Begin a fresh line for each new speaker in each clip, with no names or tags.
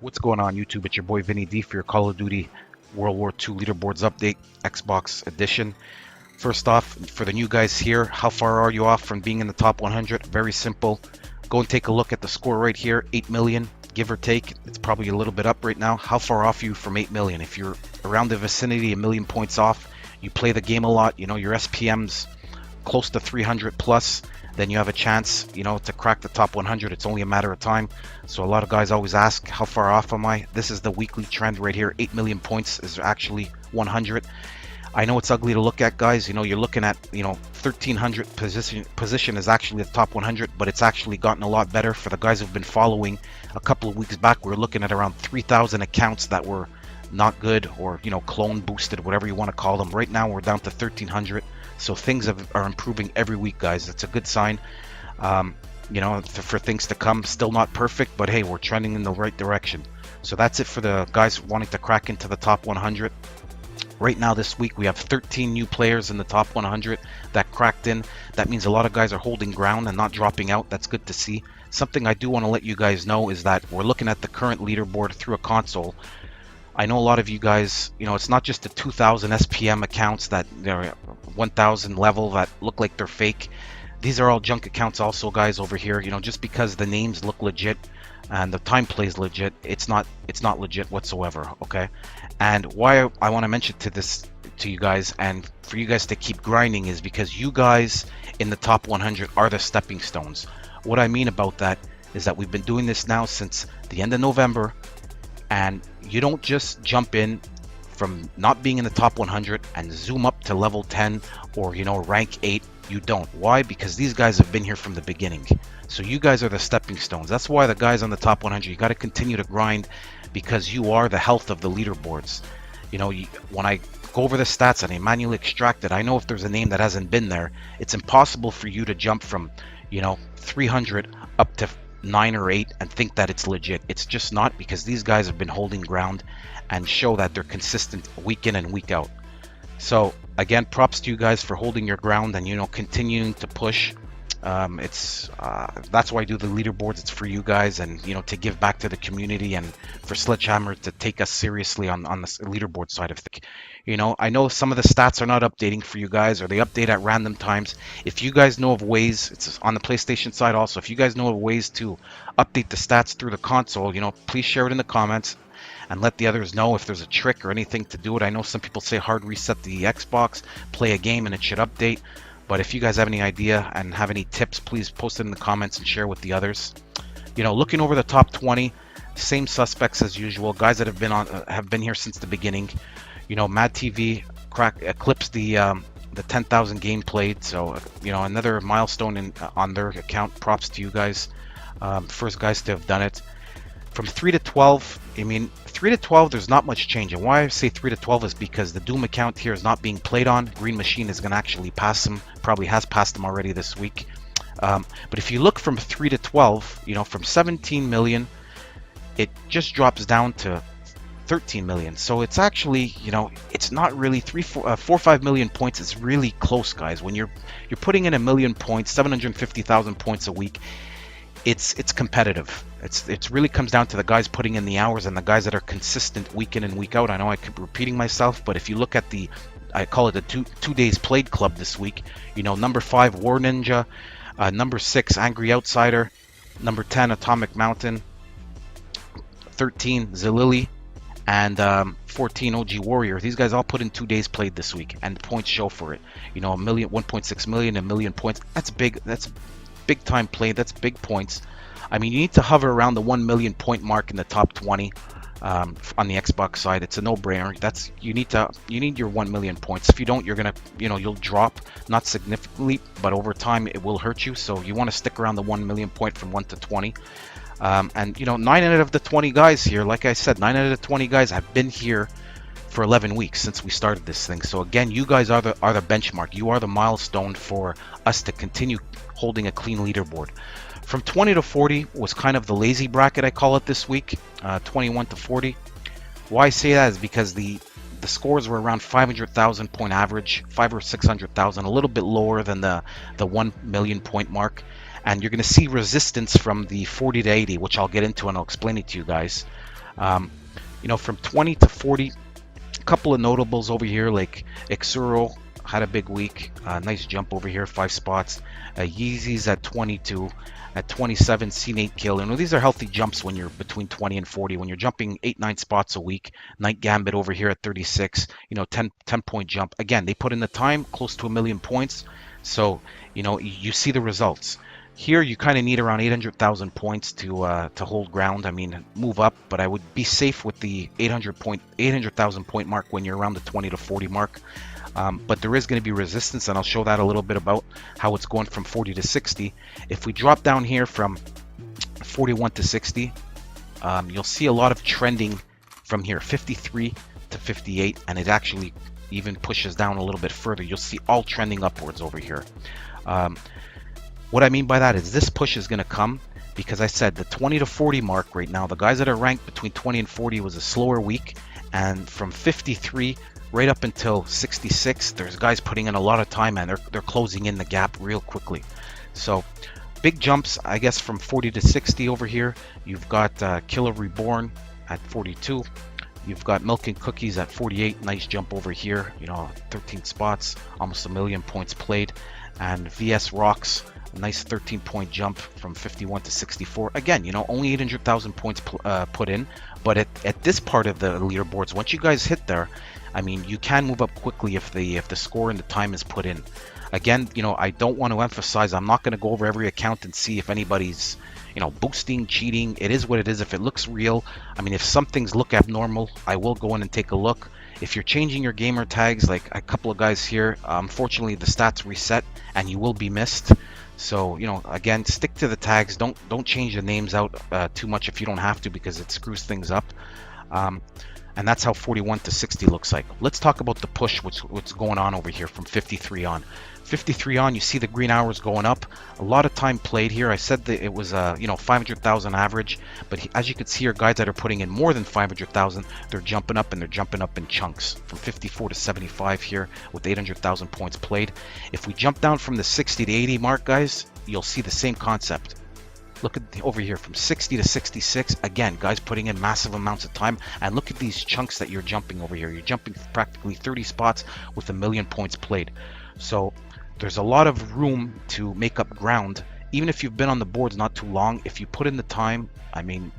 What's going on YouTube? It's your boy Vinny D for your Call of Duty World War II Leaderboards update, Xbox edition. First off, for the new guys here, how far are you off from being in the top 100? Very simple. Go and take a look at the score right here, 8 million, give or take. It's probably a little bit up right now. How far off are you from 8 million? If you're around the vicinity, a million points off, you play the game a lot, you know, your SPM's close to 300 plus, then you have a chance, you know, to crack the top 100. It's only a matter of time. So a lot of guys always ask, how far off am I? This is the weekly trend right here. 8 million points is actually 100. I know it's ugly to look at, guys. You know, you're looking at, you know, 1300 position is actually the top 100, but it's actually gotten a lot better. For the guys who've been following, a couple of weeks back, we were looking at around 3,000 accounts that were not good, or, you know, clone boosted, whatever you want to call them. Right now we're down to 1300. So things are improving every week, guys. It's a good sign, you know, for things to come. Still not perfect, but hey, we're trending in the right direction. So that's it for the guys wanting to crack into the top 100. Right now this week we have 13 new players in the top 100 that cracked in. That means a lot of guys are holding ground and not dropping out. That's good to see. Something I do want to let you guys know is that we're looking at the current leaderboard through a console. I know a lot of you guys, you know, it's not just the 2000 SPM accounts that they're 1000 level that look like they're fake. These are all junk accounts also, guys, over here. You know, just because the names look legit and the time plays legit, it's not legit whatsoever, okay? And why I want to mention to you guys and for you guys to keep grinding is because you guys in the top 100 are the stepping stones. What I mean about that is that we've been doing this now since the end of November, and you don't just jump in from not being in the top 100 and zoom up to level 10 or, you know, rank 8. You don't. Why? Because these guys have been here from the beginning. So you guys are the stepping stones. That's why the guys on the top 100, you got to continue to grind, because you are the health of the leaderboards. You know, when I go over the stats and I manually extract it, I know if there's a name that hasn't been there, it's impossible for you to jump from, you know, 300 up to 9 or 8 and think that it's legit. It's just not, because these guys have been holding ground and show that they're consistent week in and week out. So again, props to you guys for holding your ground and, you know, continuing to push. That's why I do the leaderboards. It's for you guys, and, you know, to give back to the community, and for Sledgehammer to take us seriously on the leaderboard side of things. You know, I know some of the stats are not updating for you guys, or they update at random times. If you guys know of ways, it's on the PlayStation side also, if you guys know of ways to update the stats through the console, you know, please share it in the comments and let the others know if there's a trick or anything to do it. I know some people say hard reset the Xbox, play a game, and it should update. But if you guys have any idea and have any tips, please post it in the comments and share with the others. You know, looking over the top 20, same suspects as usual, guys that have been here since the beginning. You know, MadTV eclipsed the 10,000 game played, so, you know, another milestone on their account. Props to you guys, first guys to have done it. From 3 to 12, I mean, 3 to 12, there's not much change. And why I say 3 to 12 is because the Doom account here is not being played on. Green Machine is going to actually pass him, probably has passed him already this week. But if you look from 3 to 12, you know, from 17 million, it just drops down to 13 million. So it's actually, you know, it's not really 4 or 5 million points. It's really close, guys. When you're putting in 1 million points, 750,000 points a week, it's competitive. It really comes down to the guys putting in the hours and the guys that are consistent week in and week out. I know I keep repeating myself, but if you look at I call it the two days played club this week, you know, number 5 War Ninja, number 6 Angry Outsider, number 10 AtomicMountain, 13 zliilii, and 14 OG Warrior. These guys all put in 2 days played this week, and the points show for it. You know, 1.6 million, 1 million points. That's big. That's big time play. That's big points. I mean, you need to hover around the 1 million point mark in the top 20 on the Xbox side. It's a no-brainer. You need your 1 million points. If you don't, you're gonna, you know, you'll drop, not significantly, but over time it will hurt you. So you want to stick around the 1 million point from 1 to 20. And, you know, 9 out of the 20 guys here, like I said, 9 out of the 20 guys have been here for 11 weeks since we started this thing. So again, you guys are the benchmark. You are the milestone for us to continue holding a clean leaderboard. From 20 to 40 was kind of the lazy bracket, I call it this week. 21 to 40. Why I say that is because the scores were around 500,000 point average, 500,000 or 600,000, a little bit lower than the 1 million point mark. And you're going to see resistance from the 40 to 80, which I'll get into and I'll explain it to you guys. You know, from 20 to 40, a couple of notables over here, like Exuro had a big week. Nice jump over here, 5 spots. Yeezy's at 22. At 27, C8 Kill. You know, these are healthy jumps when you're between 20 and 40. When you're jumping 8-9 spots a week. Night Gambit over here at 36. You know, 10 point jump. Again, they put in the time, close to 1 million points. So, you know, you see the results. Here, you kind of need around 800,000 points to hold ground. I mean, move up, but I would be safe with the 800,000 point mark when you're around the 20 to 40 mark. But there is going to be resistance, and I'll show that a little bit about how it's going from 40 to 60. If we drop down here from 41 to 60, you'll see a lot of trending from here, 53 to 58, and it actually even pushes down a little bit further. You'll see all trending upwards over here. What I mean by that is this push is going to come because I said the 20 to 40 mark right now, the guys that are ranked between 20 and 40 was a slower week, and from 53 right up until 66, there's guys putting in a lot of time, and they're closing in the gap real quickly. So big jumps, I guess, from 40 to 60 over here. You've got Killer Reborn at 42. You've got Milk and Cookies at 48. Nice jump over here. You know, 13 spots, almost 1 million points played. And VS Rocks, a nice 13-point jump from 51 to 64. Again, you know, only 800,000 points put in. But at this part of the leaderboards, once you guys hit there, I mean, you can move up quickly if the score and the time is put in. Again, you know, I don't want to emphasize, I'm not going to go over every account and see if anybody's, you know, boosting, cheating. It is what it is. If it looks real, I mean, if some things look abnormal, I will go in and take a look. If you're changing your gamer tags, like a couple of guys here, unfortunately the stats reset and you will be missed. So, you know, again, stick to the tags. Don't change the names out too much if you don't have to, because it screws things up. And that's how 41 to 60 looks like. Let's talk about the push, what's going on over here from 53 on. 53 on, you see the green hours going up. A lot of time played here. I said that it was you know, 500,000 average, but as you can see here, guys that are putting in more than 500,000, they're jumping up, and they're jumping up in chunks from 54 to 75 here with 800,000 points played. If we jump down from the 60 to 80 mark, guys, you'll see the same concept. Look at over here from 60 to 66. Again, guys putting in massive amounts of time. And look at these chunks that you're jumping over here. You're jumping practically 30 spots with 1 million points played. So there's a lot of room to make up ground. Even if you've been on the boards not too long, if you put in the time, I mean,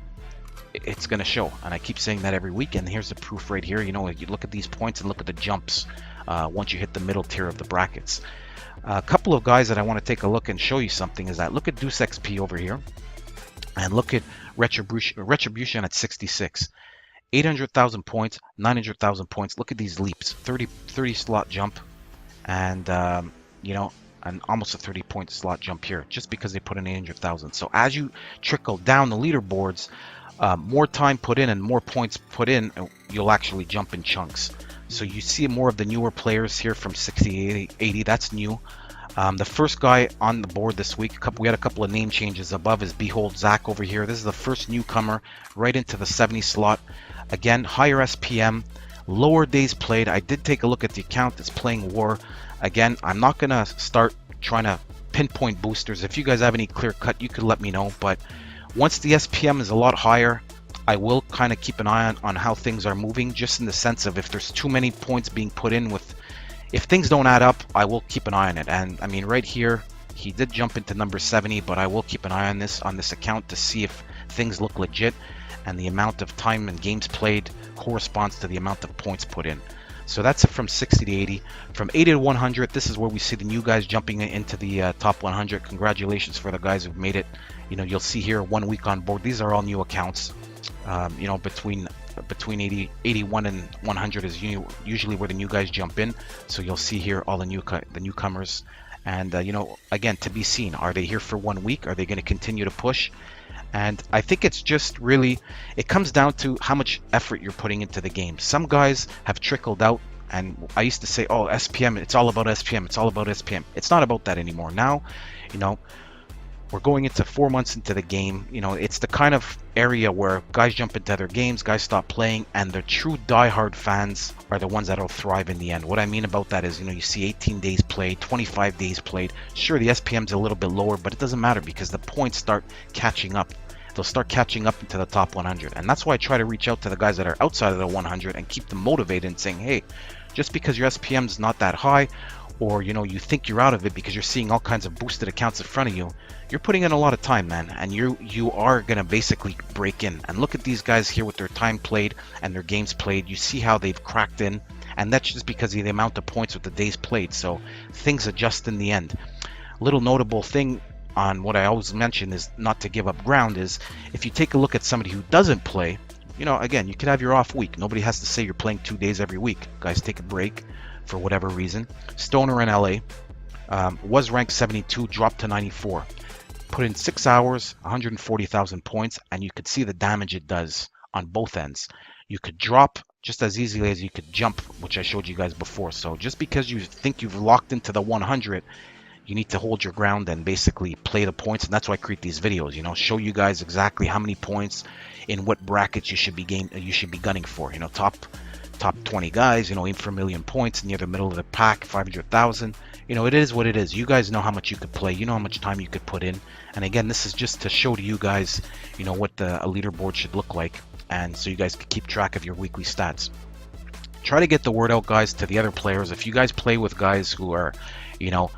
it's going to show. And I keep saying that every week. And here's the proof right here. You know, you look at these points and look at the jumps once you hit the middle tier of the brackets. A couple of guys that I want to take a look and show you something is that look at DeuceXP over here, and look at Retribution at 66, 800,000 points, 900,000 points. Look at these leaps, 30 slot jump, and you know, and almost a 30-point slot jump here, just because they put in 800,000. So as you trickle down the leaderboards, more time put in and more points put in, you'll actually jump in chunks. So you see more of the newer players here from 60 to 80. That's new. The first guy on the board this week, we had a couple of name changes above, is Behold Zach over here. This is the first newcomer right into the 70 slot. Again, higher SPM, lower days played. I did take a look at the account that's playing War. Again, I'm not going to start trying to pinpoint boosters. If you guys have any clear cut, you could let me know. But once the SPM is a lot higher, I will kind of keep an eye on how things are moving, just in the sense of if there's too many points being put in with, if things don't add up, I will keep an eye on it. And I mean, right here, he did jump into number 70, but I will keep an eye on this account to see if things look legit and the amount of time and games played corresponds to the amount of points put in. So that's it from 60 to 80. From 80 to 100, this is where we see the new guys jumping into the top 100. Congratulations for the guys who've made it. You know, you'll see here 1 week on board. These are all new accounts. You know, between 81 and 100 is usually where the new guys jump in. So you'll see here all the newcomers, and you know, again, to be seen. Are they here for 1 week? Are they going to continue to push? And I think it's just really, it comes down to how much effort you're putting into the game. Some guys have trickled out, and I used to say, oh, SPM, it's all about SPM, it's all about SPM. It's not about that anymore. Now, you know, we're going into 4 months into the game. You know, it's the kind of area where guys jump into other games, guys stop playing, and the true diehard fans are the ones that'll thrive in the end. What I mean about that is, you know, you see 18 days played, 25 days played. Sure, the SPM's a little bit lower, but it doesn't matter because the points start catching up. they'll start catching up into the top 100. And that's why I try to reach out to the guys that are outside of the 100 and keep them motivated and saying, hey, just because your SPM is not that high, or you know, you think you're out of it because you're seeing all kinds of boosted accounts in front of you, you're putting in a lot of time, man, and you are gonna basically break in. And look at these guys here with their time played and their games played. You see how they've cracked in, and that's just because of the amount of points with the days played. So things adjust in the end. Little notable thing on what I always mention is not to give up ground is if you take a look at somebody who doesn't play, you know, again, you could have your off week. Nobody has to say you're playing 2 days every week. Guys, take a break for whatever reason. Stoner in LA was ranked 72, dropped to 94. Put in 6 hours, 140,000 points, and you could see the damage it does on both ends. You could drop just as easily as you could jump, which I showed you guys before. So just because you think you've locked into the 100, you need to hold your ground and basically play the points. And that's why I create these videos, you know, show you guys exactly how many points in what brackets you should be gunning for. You know, top 20 guys, you know, aim for 1 million points, near the middle of the pack, 500,000. You know, it is what it is. You guys know how much you could play, you know how much time you could put in. And again, this is just to show to you guys, you know, what a leaderboard should look like, and so you guys can keep track of your weekly stats. Try to get the word out, guys, to the other players. If you guys play with guys who are, you know,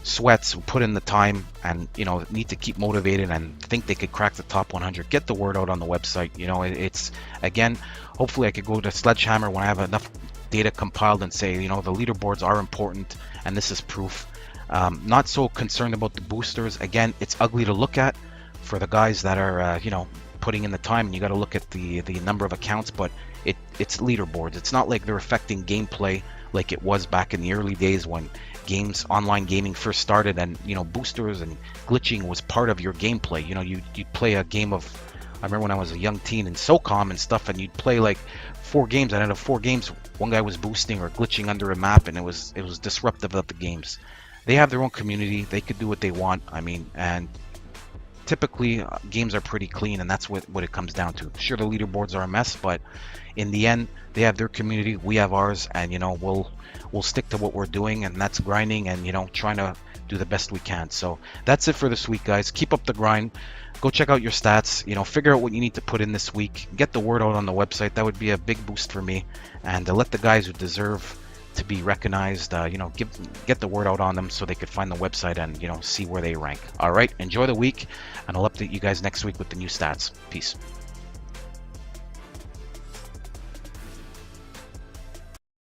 sweats, who put in the time and, you know, need to keep motivated and think they could crack the top 100, get the word out on the website. You know, it's, again, hopefully I could go to Sledgehammer when I have enough data compiled and say, you know, the leaderboards are important and this is proof. Not so concerned about the boosters. Again, it's ugly to look at for the guys that are, you know, putting in the time, and you got to look at the number of accounts, but it's leaderboards. It's not like they're affecting gameplay like it was back in the early days when online gaming first started, and, you know, boosters and glitching was part of your gameplay. You know, you'd play a game of, I remember when I was a young teen in SOCOM and stuff, and you'd play like 4 games, and out of 4 games, one guy was boosting or glitching under a map, and it was disruptive of the games. They have their own community. They could do what they want. I mean, and typically games are pretty clean, and that's what it comes down to. Sure, the leaderboards are a mess, but in the end, they have their community, we have ours, and, you know, we'll stick to what we're doing, and that's grinding and, you know, trying to do the best we can. So that's it for this week, guys. Keep up the grind. Go check out your stats, you know, figure out what you need to put in this week, get the word out on the website. That would be a big boost for me, and let the guys who deserve to be recognized, you know, get the word out on them so they could find the website and, you know, see where they rank. All right, enjoy the week, and I'll update you guys next week with the new stats. Peace.